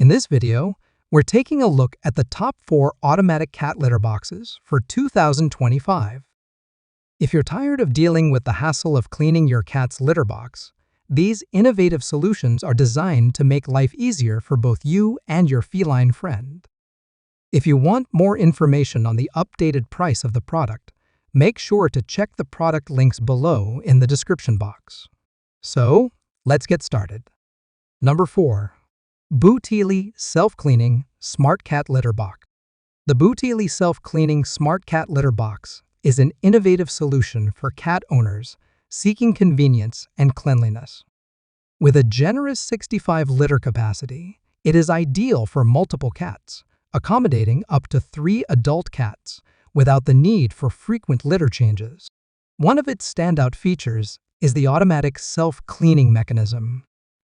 In this video, we're taking a look at the top 4 automatic cat litter boxes for 2025. If you're tired of dealing with the hassle of cleaning your cat's litter box, these innovative solutions are designed to make life easier for both you and your feline friend. If you want more information on the updated price of the product, make sure to check the product links below in the description box. So, let's get started. Number 4. Booteely Self-Cleaning Smart Cat Litter Box. The Booteely Self-Cleaning Smart Cat Litter Box is an innovative solution for cat owners seeking convenience and cleanliness. With a generous 65 litter capacity, it is ideal for multiple cats, accommodating up to 3 adult cats without the need for frequent litter changes. One of its standout features is the automatic self-cleaning mechanism.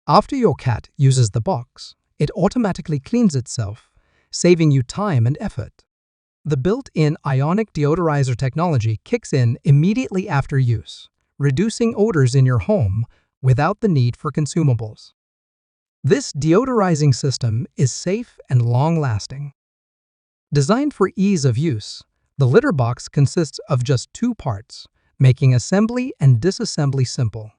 After your cat uses the box, it automatically cleans itself, saving you time and effort. The built-in ionic deodorizer technology kicks in immediately after use, reducing odors in your home without the need for consumables. This deodorizing system is safe and long-lasting. Designed for ease of use, the litter box consists of just 2 parts, making assembly and disassembly simple.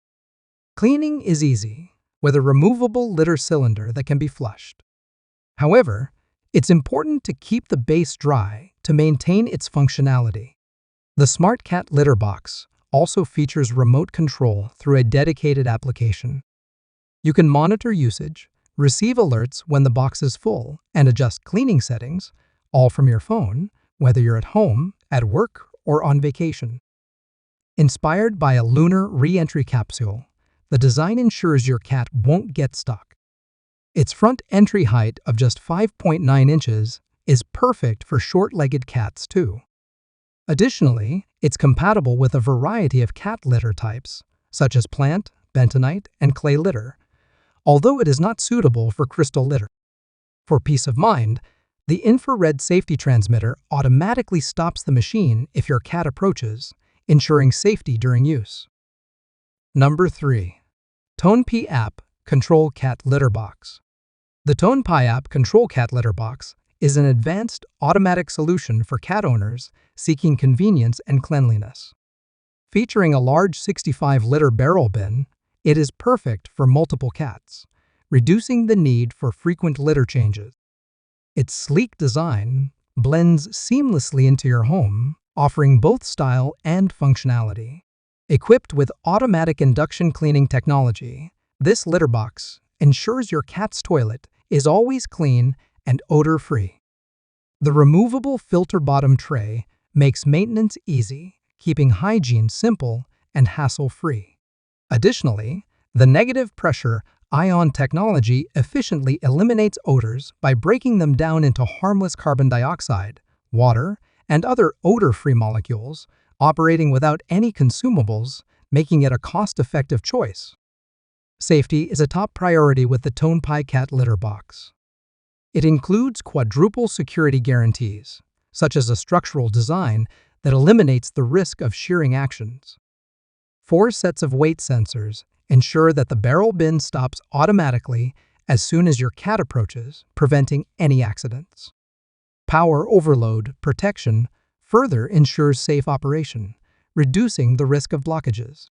Cleaning is easy, with a removable litter cylinder that can be flushed. However, it's important to keep the base dry to maintain its functionality. The Smart Cat Litter Box also features remote control through a dedicated application. You can monitor usage, receive alerts when the box is full, and adjust cleaning settings, all from your phone, whether you're at home, at work, or on vacation. Inspired by a lunar re-entry capsule, the design ensures your cat won't get stuck. Its front entry height of just 5.9 inches is perfect for short-legged cats too. Additionally, it's compatible with a variety of cat litter types, such as plant, bentonite, and clay litter, although it is not suitable for crystal litter. For peace of mind, the infrared safety transmitter automatically stops the machine if your cat approaches, ensuring safety during use. Number 3. TONEPIE App Control Cat Litter Box. The TONEPIE App Control Cat Litter Box is an advanced automatic solution for cat owners seeking convenience and cleanliness. Featuring a large 65-liter barrel bin, it is perfect for multiple cats, reducing the need for frequent litter changes. Its sleek design blends seamlessly into your home, offering both style and functionality. Equipped with automatic induction cleaning technology, this litter box ensures your cat's toilet is always clean and odor-free. The removable filter bottom tray makes maintenance easy, keeping hygiene simple and hassle-free. Additionally, the negative pressure ion technology efficiently eliminates odors by breaking them down into harmless carbon dioxide, water, and other odor-free molecules, operating without any consumables, making it a cost-effective choice. Safety is a top priority with the TONEPIE Cat Litter Box. It includes quadruple security guarantees, such as a structural design that eliminates the risk of shearing actions. 4 sets of weight sensors ensure that the barrel bin stops automatically as soon as your cat approaches, preventing any accidents. Power overload protection further ensures safe operation, reducing the risk of blockages.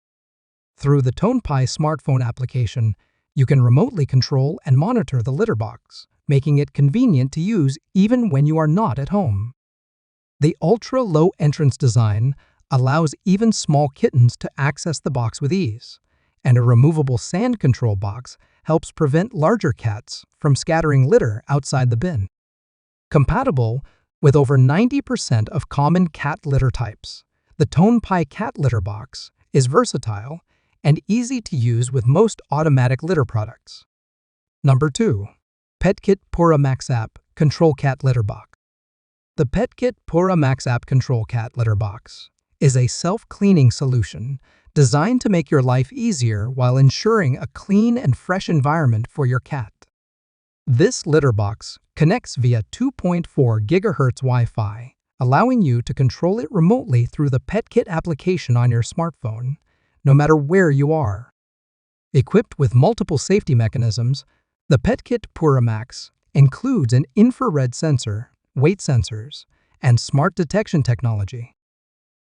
Through the TONEPIE smartphone application, you can remotely control and monitor the litter box, making it convenient to use even when you are not at home. The ultra-low entrance design allows even small kittens to access the box with ease, and a removable sand control box helps prevent larger cats from scattering litter outside the bin. Compatible with over 90% of common cat litter types, the TONEPIE Cat Litter Box is versatile and easy to use with most automatic litter products. Number 2. Petkit Pura Max App Control Cat Litter Box. The Petkit Pura Max App Control Cat Litter Box is a self-cleaning solution designed to make your life easier while ensuring a clean and fresh environment for your cat. This litter box connects via 2.4 GHz Wi-Fi, allowing you to control it remotely through the Petkit application on your smartphone, no matter where you are. Equipped with multiple safety mechanisms, the Petkit Pura Max includes an infrared sensor, weight sensors, and smart detection technology.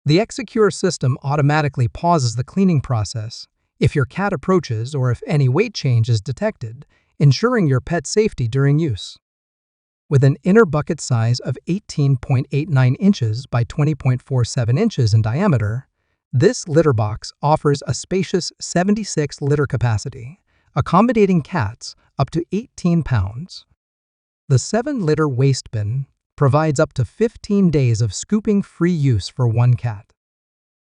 The X-Secure system automatically pauses the cleaning process if your cat approaches or if any weight change is detected, ensuring your pet's safety during use. With an inner bucket size of 18.89 inches by 20.47 inches in diameter, this litter box offers a spacious 76 liter capacity, accommodating cats up to 18 pounds. The 7-liter waste bin provides up to 15 days of scooping-free use for one cat.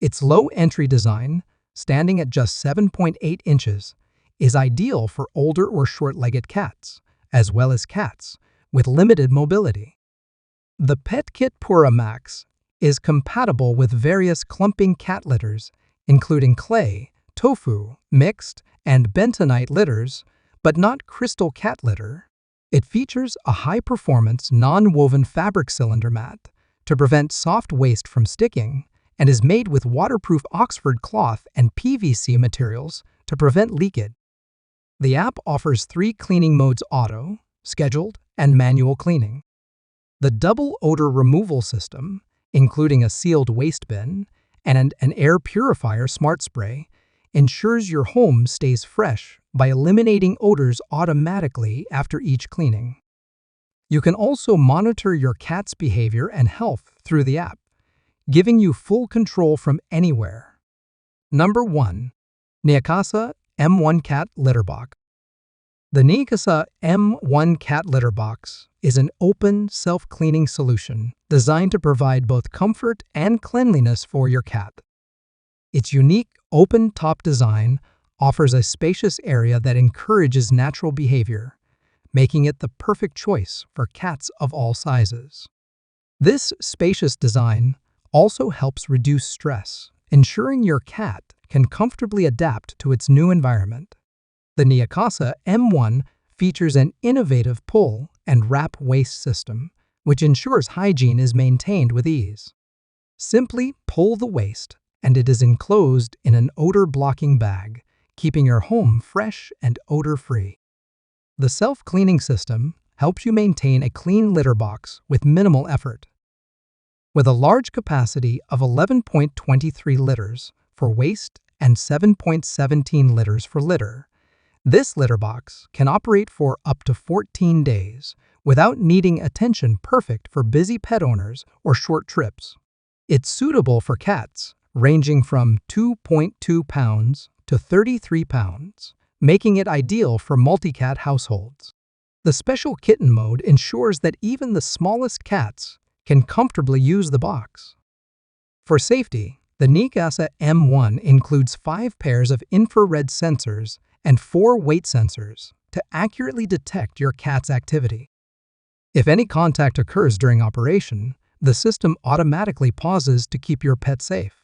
Its low-entry design, standing at just 7.8 inches, is ideal for older or short-legged cats, as well as cats with limited mobility. The Petkit Pura Max is compatible with various clumping cat litters, including clay, tofu, mixed, and bentonite litters, but not crystal cat litter. It features a high-performance, non-woven fabric cylinder mat to prevent soft waste from sticking and is made with waterproof Oxford cloth and PVC materials to prevent leakage. The app offers 3 cleaning modes: auto, scheduled, and manual cleaning. The double odor removal system, including a sealed waste bin and an air purifier smart spray, ensures your home stays fresh by eliminating odors automatically after each cleaning. You can also monitor your cat's behavior and health through the app, giving you full control from anywhere. Number 1. Neakasa M1 Cat Litter Box. The Neakasa M1 Cat Litter Box is an open, self-cleaning solution designed to provide both comfort and cleanliness for your cat. Its unique, open-top design offers a spacious area that encourages natural behavior, making it the perfect choice for cats of all sizes. This spacious design also helps reduce stress, ensuring your cat can comfortably adapt to its new environment. The Neakasa M1 features an innovative pull and wrap waste system, which ensures hygiene is maintained with ease. Simply pull the waste, and it is enclosed in an odor-blocking bag, keeping your home fresh and odor-free. The self-cleaning system helps you maintain a clean litter box with minimal effort. With a large capacity of 11.23 liters for waste and 7.17 liters for litter, this litter box can operate for up to 14 days without needing attention, perfect for busy pet owners or short trips. It's suitable for cats ranging from 2.2 pounds to 33 pounds, making it ideal for multi-cat households. The special kitten mode ensures that even the smallest cats can comfortably use the box. For safety, the Neakasa M1 includes 5 pairs of infrared sensors and 4 weight sensors to accurately detect your cat's activity. If any contact occurs during operation, the system automatically pauses to keep your pet safe.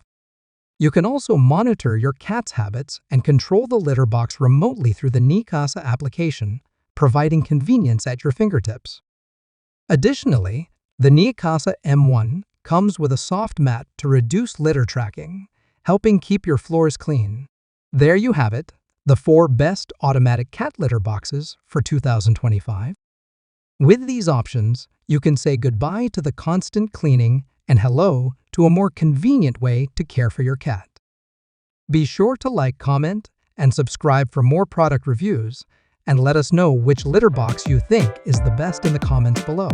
You can also monitor your cat's habits and control the litter box remotely through the Neakasa application, providing convenience at your fingertips. Additionally, the Neakasa M1 comes with a soft mat to reduce litter tracking, helping keep your floors clean. There you have it, the 4 best automatic cat litter boxes for 2025. With these options, you can say goodbye to the constant cleaning and hello to a more convenient way to care for your cat. Be sure to like, comment, and subscribe for more product reviews, and let us know which litter box you think is the best in the comments below.